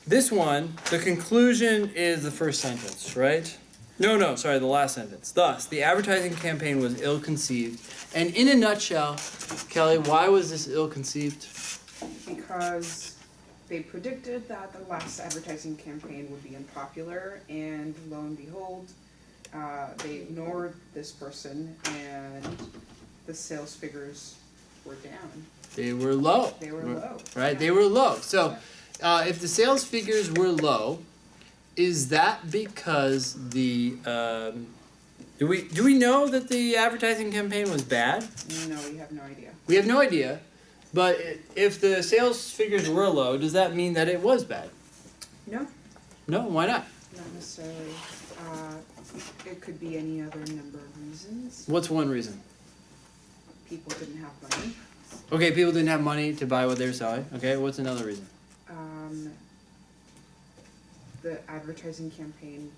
This one, the conclusion is the first sentence, right? No, sorry, the last sentence. Thus, the advertising campaign was ill-conceived. And in a nutshell, Kelly, why was this ill-conceived? Because they predicted that the last advertising campaign would be unpopular, and lo and behold, they ignored this person, and the sales figures were down. They were low. They were low. Right? They were low. So, if the sales figures were low, is that because the do we know that the advertising campaign was bad? No, we have no idea. We have no idea. But if the sales figures were low, does that mean that it was bad? No, No, why not? not necessarily. It could be any other number of reasons. What's one reason? People didn't have money. Okay, people didn't have money to buy what they were selling. Okay, what's another reason? The advertising campaign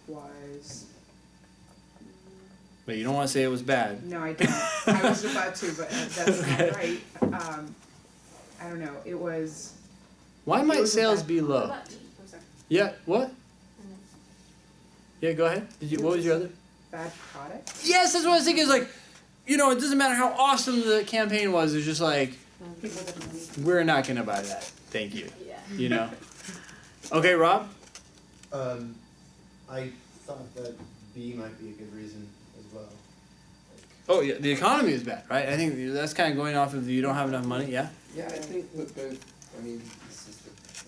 was... But you don't want to say it was bad. No, I don't. I was about to, but that's not right. I don't know. It was... Why might was a sales bad be low? product. Yeah, what? Yeah, go ahead. What was your other? Bad product? Yes, that's what I was thinking. It's like, it doesn't matter how awesome the campaign was. It's just like, People didn't money. we're not going to buy that. Thank you. Yeah. Okay, Rob? I thought that B might be a good reason as well. Oh, yeah, the economy is bad, right? I think that's kind of going off of you don't have enough money, yeah? Yeah, I think that both, this is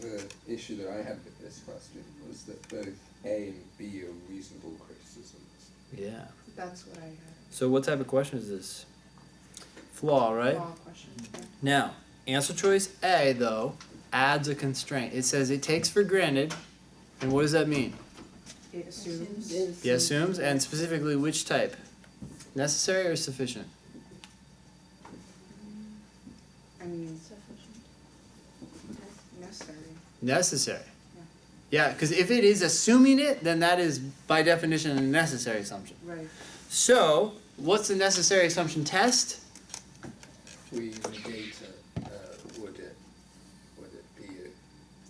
the issue that I had with this question, was that both A and B are reasonable criticisms. Yeah. That's what I had. So what type of question is this? Flaw, right? Law question. Yeah. Now, answer choice A, though, adds a constraint. It says it takes for granted, and what does that mean? It assumes. It assumes, and specifically which type? Necessary or sufficient? I mean, necessary. Necessary. Yeah, because if it is assuming it, then that is by definition a necessary assumption. Right. So, what's the necessary assumption test? If we negate it, would it be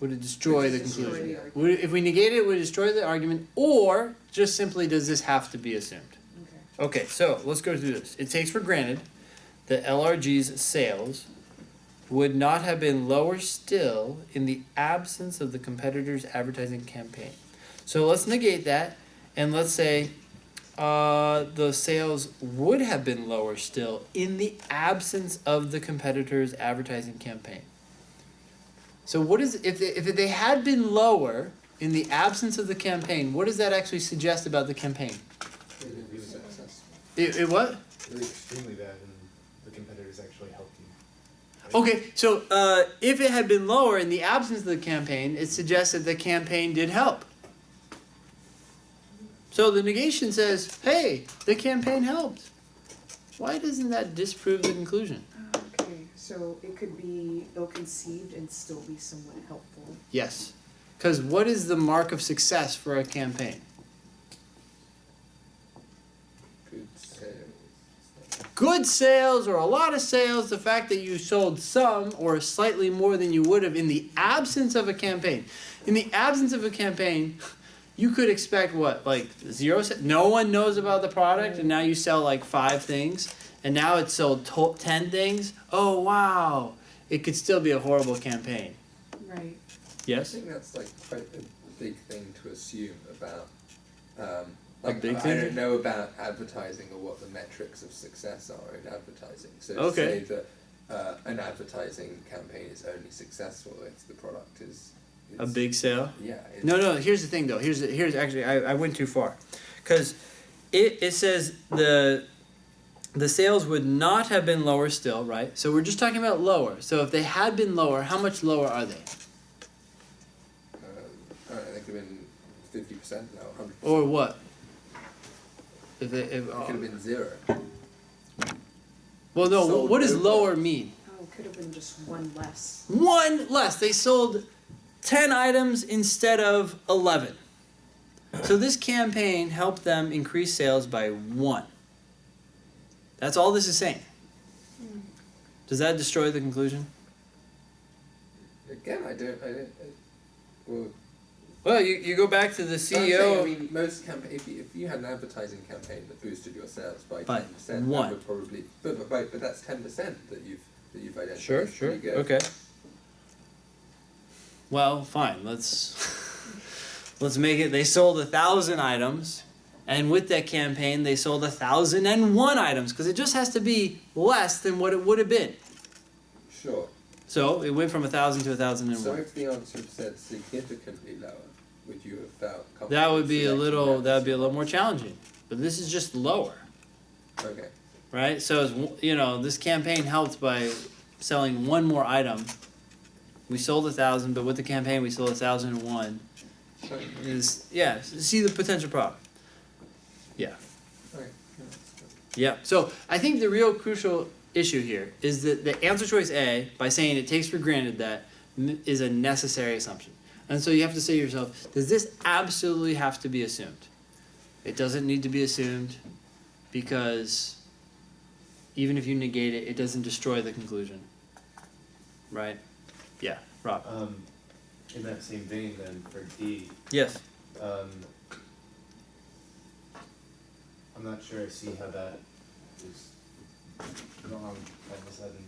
Would it destroy the Destroy conclusion? the argument. If we negate it, would it destroy the argument? Or just simply does this have to be assumed? Okay. Okay, so let's go through this. It takes for granted that LRG's sales would not have been lower still in the absence of the competitor's advertising campaign. So let's negate that, and let's say the sales would have been lower still in the absence of the competitor's advertising campaign. So what is if they had been lower in the absence of the campaign? What does that actually suggest about the campaign? really successful? It what? Really extremely bad, and the competitors actually helped you. Okay, so if it had been lower in the absence of the campaign, it suggests that the campaign did help. So the negation says, hey, the campaign helped. Why doesn't that disprove the conclusion? Okay, so it could be ill-conceived and still be somewhat helpful. Yes. Because what is the mark of success for a campaign? Good sales. Good sales or a lot of sales, the fact that you sold some or slightly more than you would have in the absence of a campaign. In the absence of a campaign, you could expect what, like 0 sales? No one knows about the product, and now you sell like 5 things, and now it's sold 10 things. Oh, wow. It could still be a horrible campaign. Right. I Yes? think that's like quite a big thing to assume about. big I thing? don't know about advertising or what the metrics of success are in advertising. So to Okay. say that an advertising campaign is only successful if the product is A big sale? yeah. It's, No, here's the thing though. Here's actually, I went too far. Because it says the sales would not have been lower still, right? So we're just talking about lower. So if they had been lower, how much lower are they? I don't know, they could have been 50% now, 100%. Or what? It could have been 0. Well, no, Sold what does over. lower mean? Oh, it could have been just one less. One less. They sold 10 items instead of 11. So this campaign helped them increase sales by 1. That's all this is saying. Does that destroy the conclusion? Again, I don't. Well, you go back to the I'm CEO. saying, I mean, most if you had an advertising campaign that boosted your sales by 10%, one. that would probably, but that's 10% that you've identified. Sure, That's sure, pretty good. okay. Well, fine. Let's make it. They sold 1,000 items, and with that campaign, they sold 1,001 items because it just has to be less than what it would have been. Sure. So it went from 1,000 to 1,001. So if the answer had said significantly lower, would you have felt comfortable? That would be a selecting little. that That would be a as little more option? challenging. But this is just lower, Okay. right? So it's, this campaign helped by selling one more item. We sold 1,000, but with the campaign we sold 1,001. So, See the potential problem. Yeah. okay. Yeah, that's good. Yeah. So I think the real crucial issue here is that the answer choice A, by saying it takes for granted that, is a necessary assumption. And so you have to say to yourself, does this absolutely have to be assumed? It doesn't need to be assumed because even if you negate it, it doesn't destroy the conclusion. Right? Yeah. Rob. In that same vein, then for D, Yes. I'm not sure I see how that is wrong all of a sudden.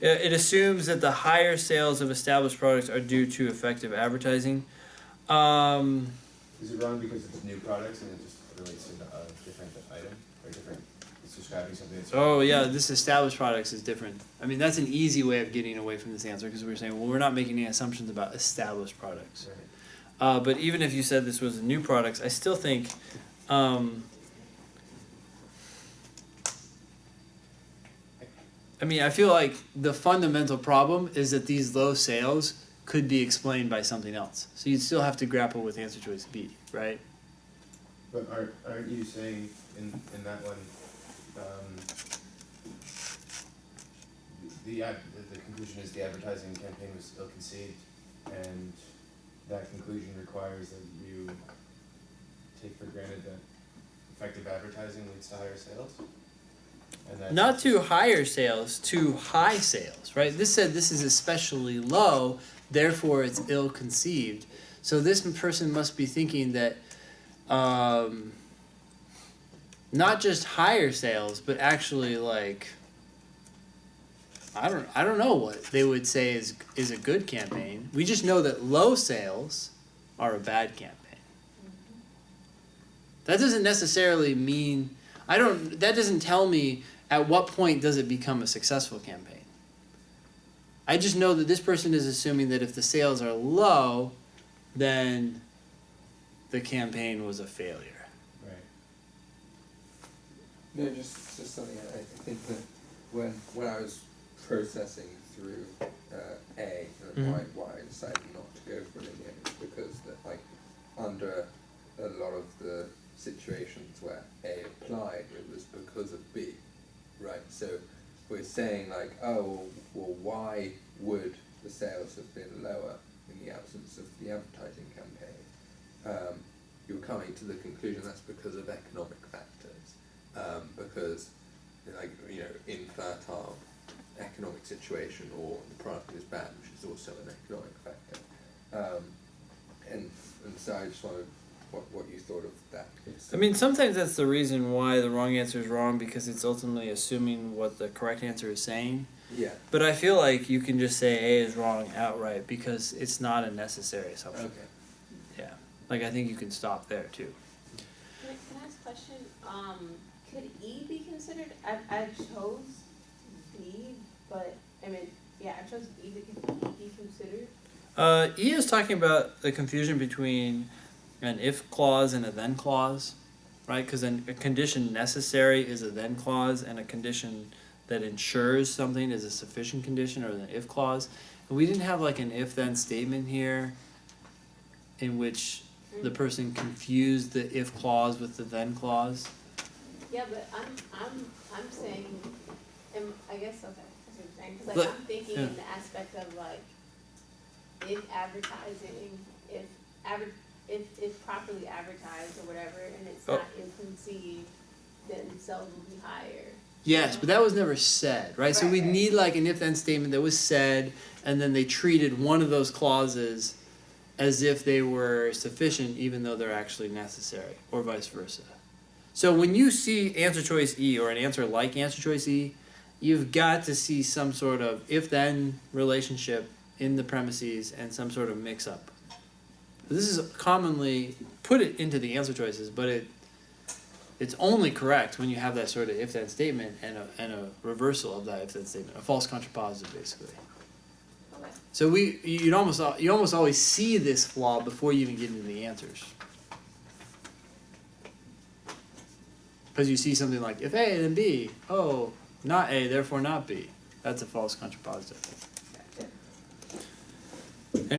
It assumes that the higher sales of established products are due to effective advertising. Is it wrong because it's new products and it just relates to a different item or different? It's describing something that's. Oh yeah, this established products is different. I mean, that's an easy way of getting away from this answer because we're saying, well, we're not making any assumptions about established products. Right. But even if you said this was new products, I still think. I mean, I feel like the fundamental problem is that these low sales could be explained by something else. So you'd still have to grapple with answer choice B, right? But aren't you saying in that one, the conclusion is the advertising campaign was ill-conceived, and that conclusion requires that you take for granted that effective advertising leads to higher sales? And that's Not to higher sales, to high sales, right? This said this is especially low, therefore it's ill-conceived. So this person must be thinking that not just higher sales, but actually like I don't know what they would say is a good campaign. We just know that low sales are a bad campaign. That doesn't necessarily mean that doesn't tell me at what point does it become a successful campaign. I just know that this person is assuming that if the sales are low, then the campaign was a failure. Right. No, just something. I think that when I was processing through A and why I decided not to go for it in the end, because that like under a lot of the situations where A applied, it was because of B, right? So we're saying like, oh, well, why would the sales have been lower in the absence of the advertising campaign? You're coming to the conclusion that's because of economic factors, because like infertile economic situation or the product is bad, which is also an economic factor, and so I just wondered what you thought of that. I mean, sometimes that's the reason why the wrong answer is wrong, because it's ultimately assuming what the correct answer is saying. Yeah. But I feel like you can just say A is wrong outright because it's not a necessary assumption. Okay. Yeah. Like, I think you can stop there, too. Can I ask a question? Could E be considered? I chose B, but I mean, yeah, I chose B. Could E be considered? E is talking about the confusion between an if clause and a then clause, right? Because a condition necessary is a then clause, and a condition that ensures something is a sufficient condition, or an if clause. And we didn't have like an if-then statement here in which the person confused the if clause with the then clause. Yeah, but I'm saying, I guess okay, that's what I'm saying, because But- like I'm thinking yeah. in the aspect of like if advertising, if properly advertised or whatever, and it's Oh. not ill-conceived, then sales will be higher. Yes, but that was never said, right? So Right, we right. need like an if-then statement that was said, and then they treated one of those clauses as if they were sufficient even though they're actually necessary, or vice versa. So when you see answer choice E or an answer like answer choice E, you've got to see some sort of if-then relationship in the premises and some sort of mix-up. This is commonly put it into the answer choices, but it's only correct when you have that sort of if-then statement and a reversal of that if-then statement, a false contrapositive, basically. Okay. So you almost always see this flaw before you even get into the answers. Because you see something like, if A, then B. Oh, not A, therefore not B. That's a false contrapositive.